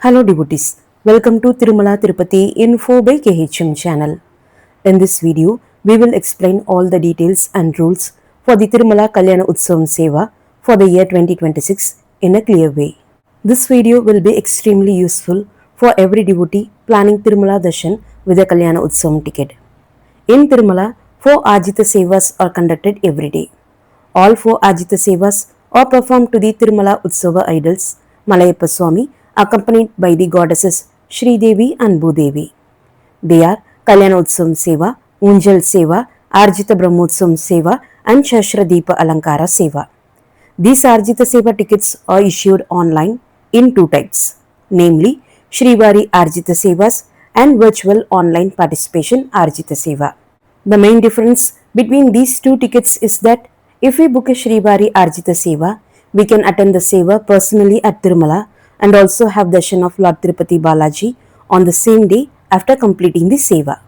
Hello devotees, welcome to Tirumala Tirupati Info by KHM channel. In this video, we will explain all the details and rules for the Tirumala Kalyana Utsavam Seva for the year 2026 in a clear way. This video will be extremely useful for every devotee planning Tirumala Darshan with a Kalyana Utsavam ticket. In Tirumala, 4 Ajita Sevas are conducted every day. All 4 Ajita Sevas are performed to the Tirumala Utsava idols, Malayappa Swami, accompanied by the goddesses Shri Devi and Bhudevi. They are Kalyana Utsavam Seva, Unjal Seva, Arjita Brahmotsavam Seva and Shashradeepa Alankara Seva. These Arjita Seva tickets are issued online in 2 types, namely Shrivari Arjita Sevas and virtual online participation Arjita Seva. The main difference between these 2 tickets is that if we book a Shrivari Arjita Seva, we can attend the Seva personally at Tirumala and also have darshan of Lord Tirupati Balaji on the same day after completing the Seva.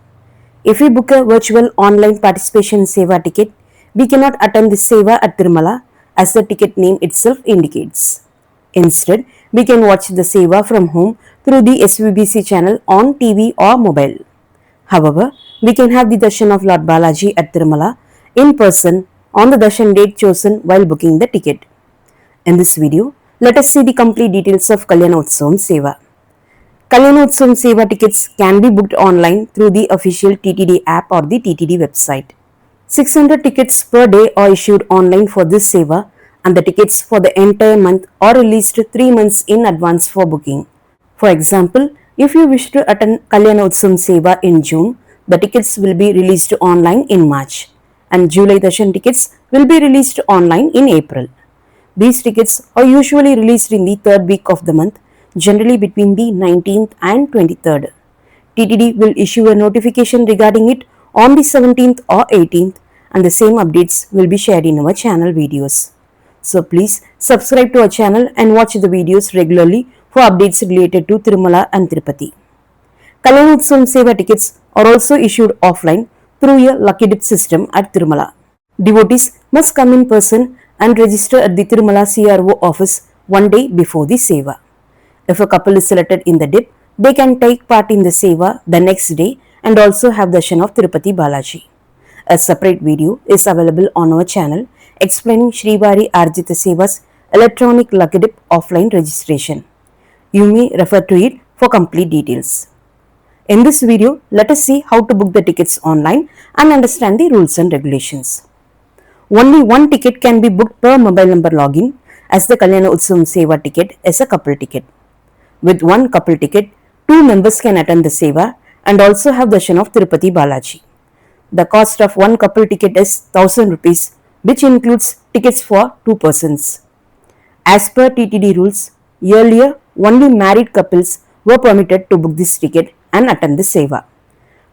If we book a virtual online participation Seva ticket, we cannot attend the Seva at Tirumala as the ticket name itself indicates. Instead, we can watch the Seva from home through the SVBC channel on TV or mobile. However, we can have the darshan of Lord Balaji at Tirumala in person on the darshan date chosen while booking the ticket. In this video, let us see the complete details of Kalyana Utsavam Seva. Kalyana Utsavam Seva tickets can be booked online through the official TTD app or the TTD website. 600 tickets per day are issued online for this Seva, and the tickets for the entire month are released 3 months in advance for booking. For example, if you wish to attend Kalyana Utsavam Seva in June, the tickets will be released online in March, and July darshan tickets will be released online in April. These tickets are usually released in the 3rd week of the month, generally between the 19th and 23rd. TTD will issue a notification regarding it on the 17th or 18th, and the same updates will be shared in our channel videos. So please subscribe to our channel and watch the videos regularly for updates related to Tirumala and Tirupati. Kalyana Utsavam Seva tickets are also issued offline through a lucky dip system at Tirumala. Devotees must come in person and register at the Tirumala CRO office one day before the Seva. If a couple is selected in the dip, they can take part in the Seva the next day and also have darshan of Tirupati Balaji. A separate video is available on our channel explaining Shrivari Arjita Seva's electronic lucky dip offline registration. You may refer to it for complete details. In this video, let us see how to book the tickets online and understand the rules and regulations. Only one ticket can be booked per mobile number login, as the Kalyana Utsavam Seva ticket is a couple ticket. With one couple ticket, 2 members can attend the Seva and also have darshan of Tirupati Balaji. The cost of one couple ticket is 1000 rupees, which includes tickets for 2 persons. As per TTD rules, earlier only married couples were permitted to book this ticket and attend the Seva.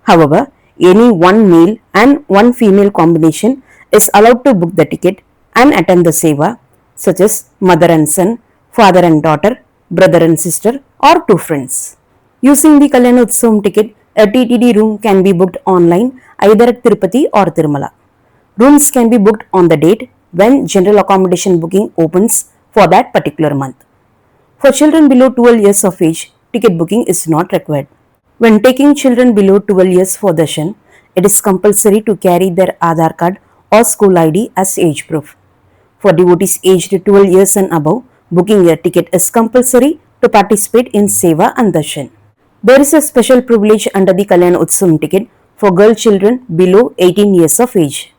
However, any one male and one female combination is allowed to book the ticket and attend the Seva, such as mother and son, father and daughter, brother and sister, or 2 friends. Using the Kalyana Utsavam ticket, a TTD room can be booked online either at Tirupati or Tirumala. Rooms can be booked on the date when general accommodation booking opens for that particular month. For children below 12 years of age, ticket booking is not required. When taking children below 12 years for darshan, it is compulsory to carry their Aadhaar card or school ID as age proof. For devotees aged 12 years and above, booking a ticket is compulsory to participate in Seva and Darshan. There is a special privilege under the Kalyana Utsavam ticket for girl children below 18 years of age.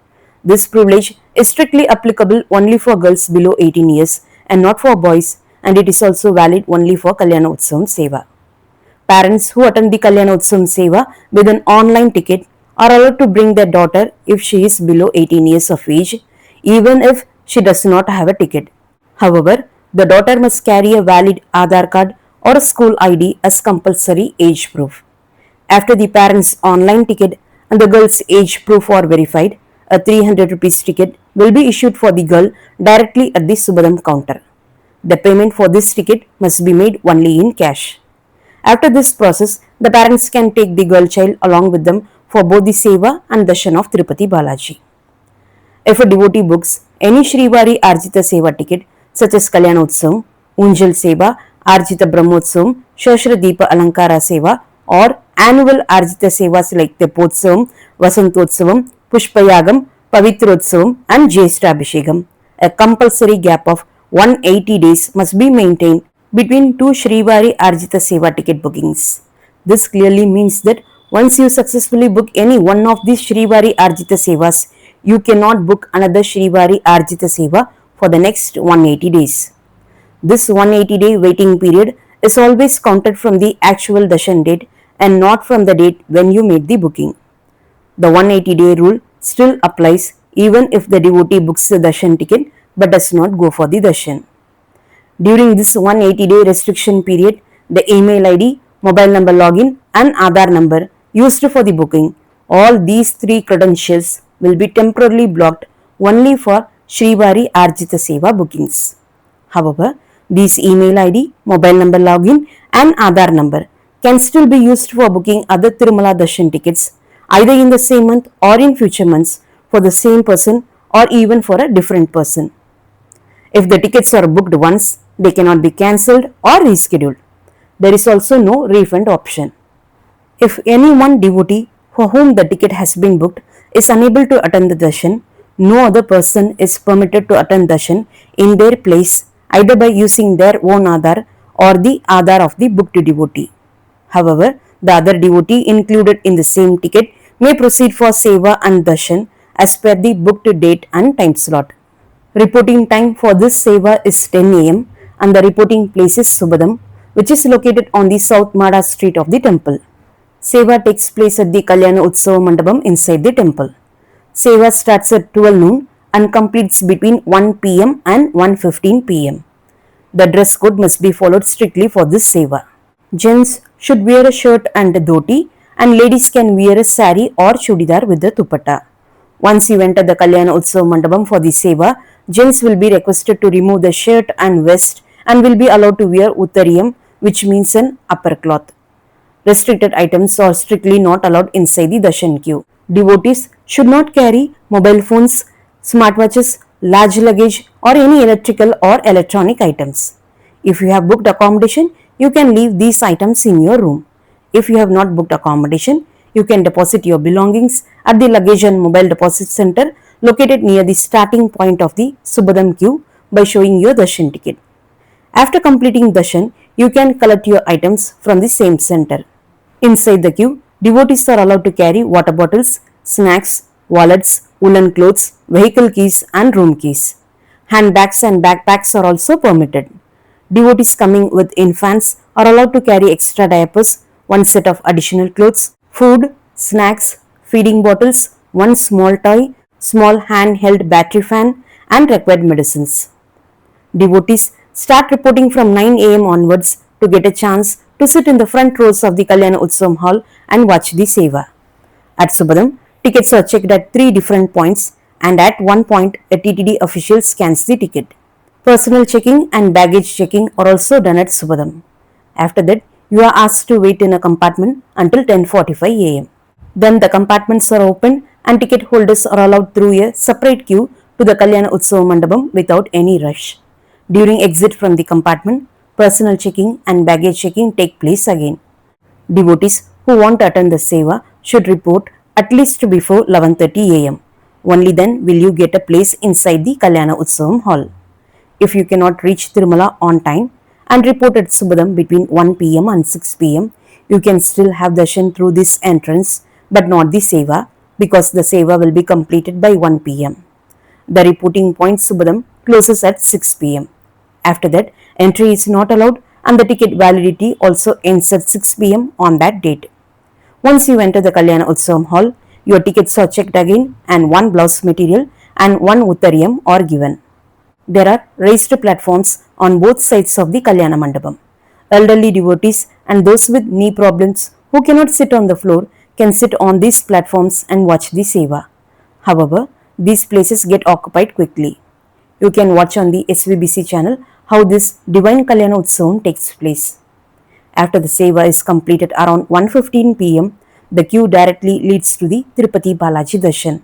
This privilege is strictly applicable only for girls below 18 years and not for boys, and it is also valid only for Kalyana Utsavam Seva. Parents who attend the Kalyana Utsavam Seva with an online ticket are allowed to bring their daughter if she is below 18 years of age, even if she does not have a ticket. However, the daughter must carry a valid Aadhaar card or a school ID as compulsory age proof. After the parent's online ticket and the girl's age proof are verified, a 300 rupees ticket will be issued for the girl directly at the Subhadam counter. The payment for this ticket must be made only in cash. After this process, the parents can take the girl child along with them for both the Seva and darshan of Tirupati Balaji. If a devotee books any Shrivari Arjita Seva ticket such as Kalyana Utsavam, Unjal Seva, Arjita Brahmotsavam, Shashradeepa Alankara Seva, or annual Arjita Sevas like Tepotsavam, Vasantotsavam, Pushpayagam, Pavitrotsavam, and Jyeshtabhishekam. A compulsory gap of 180 days must be maintained between two Shrivari Arjita Seva ticket bookings. This clearly means that once you successfully book any one of these Shrivari Arjita Sevas, you cannot book another Shrivari Arjita Seva for the next 180 days. This 180-day waiting period is always counted from the actual darshan date and not from the date when you made the booking. The 180-day rule still applies even if the devotee books the darshan ticket but does not go for the darshan. During this 180-day restriction period, the email ID, mobile number login and Aadhaar number used for the booking, all these three credentials will be temporarily blocked only for Shrivari Arjita Seva bookings. However, these email ID, mobile number login and Aadhaar number can still be used for booking other Tirumala Darshan tickets either in the same month or in future months for the same person or even for a different person. If the tickets are booked once, they cannot be cancelled or rescheduled. There is also no refund option. If any one devotee for whom the ticket has been booked is unable to attend the darshan, no other person is permitted to attend darshan in their place either by using their own Aadhaar or the Aadhaar of the booked devotee. However, the other devotee included in the same ticket may proceed for seva and darshan as per the booked date and time slot. Reporting time for this seva is 10 am and the reporting place is Subadam, which is located on the South Mada street of the temple. Seva takes place at the Kalyana Utsava Mandapam inside the temple. Seva starts at 12 noon and completes between 1 pm and 1:15 pm. The dress code must be followed strictly for this seva. Gents should wear a shirt and a dhoti and ladies can wear a sari or chudidar with the dupatta. Once you enter the Kalyana Utsava Mandapam for the seva, gents will be requested to remove the shirt and vest and will be allowed to wear uttariyam, which means an upper cloth. Restricted items are strictly not allowed inside the darshan queue. Devotees should not carry mobile phones, smartwatches, large luggage or any electrical or electronic items. If you have booked accommodation, you can leave these items in your room. If you have not booked accommodation, you can deposit your belongings at the luggage and mobile deposit center located near the starting point of the Subadam queue by showing your darshan ticket. After completing darshan, you can collect your items from the same center. Inside the queue, devotees are allowed to carry water bottles, snacks, wallets, woolen clothes, vehicle keys and room keys. Handbags and backpacks are also permitted. Devotees coming with infants are allowed to carry extra diapers, one set of additional clothes, food, snacks, feeding bottles, one small toy, small handheld battery fan and required medicines. Devotees start reporting from 9 am onwards to get a chance to sit in the front rows of the Kalyana Utsavam hall and watch the seva. At Subadam, tickets are checked at 3 different points and at one point a TTD official scans the ticket. Personal checking and baggage checking are also done at Subadam. After that, you are asked to wait in a compartment until 10:45 am. Then the compartments are opened and ticket holders are allowed through a separate queue to the Kalyana Utsava Mandapam without any rush. During exit from the compartment, personal checking and baggage checking take place again. Devotees who want to attend the seva should report at least before 11:30 am. Only then will you get a place inside the Kalyana Utsavam hall. If you cannot reach Tirumala on time and report at Subadam between 1 pm and 6 pm, you can still have darshan through this entrance but not the seva because the seva will be completed by 1 pm. The reporting point Subadam closes at 6 pm. After that, entry is not allowed and the ticket validity also ends at 6 pm on that date. Once you enter the Kalyana Utsavam hall, your tickets are checked again and one blouse material and one uttariyam are given. There are raised platforms on both sides of the Kalyana Mandapam. Elderly devotees and those with knee problems who cannot sit on the floor can sit on these platforms and watch the seva. However, these places get occupied quickly. You can watch on the SVBC channel how this Divine Kalyana Utsavam takes place. After the seva is completed around 1:15 pm, the queue directly leads to the Tirupati Balaji Darshan.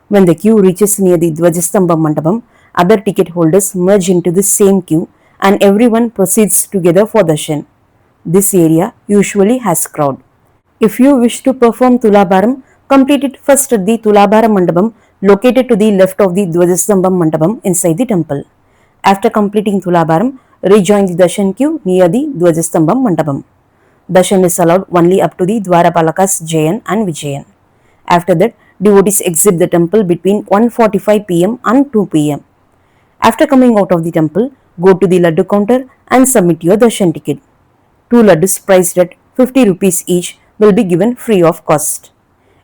When the queue reaches near the Dvajastambha Mandapam, other ticket holders merge into the same queue and everyone proceeds together for darshan. This area usually has crowd. If you wish to perform Tulabharam, complete it first at the Tulabharam Mandapam located to the left of the Dwajastambham Mandapam inside the temple. After completing Tulabharam, rejoin the Darshan queue near the Dwajastambham Mandapam. Darshan is allowed only up to the Dwarapalakas Jayan and Vijayan. After that, devotees exit the temple between 1:45 pm and 2 pm. After coming out of the temple, go to the laddu counter and submit your darshan ticket. Two laddus priced at 50 rupees each will be given free of cost.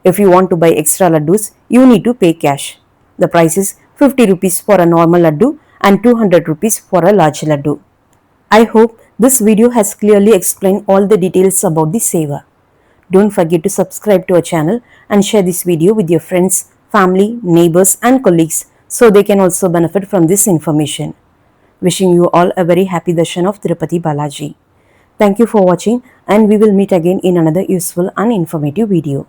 If you want to buy extra laddus, you need to pay cash. The price is 50 rupees for a normal laddu and 200 rupees for a large laddu. I hope this video has clearly explained all the details about the seva. Don't forget to subscribe to our channel and share this video with your friends, family, neighbors and colleagues so they can also benefit from this information. Wishing you all a very happy darshan of Tirupati Balaji. Thank you for watching and we will meet again in another useful and informative video.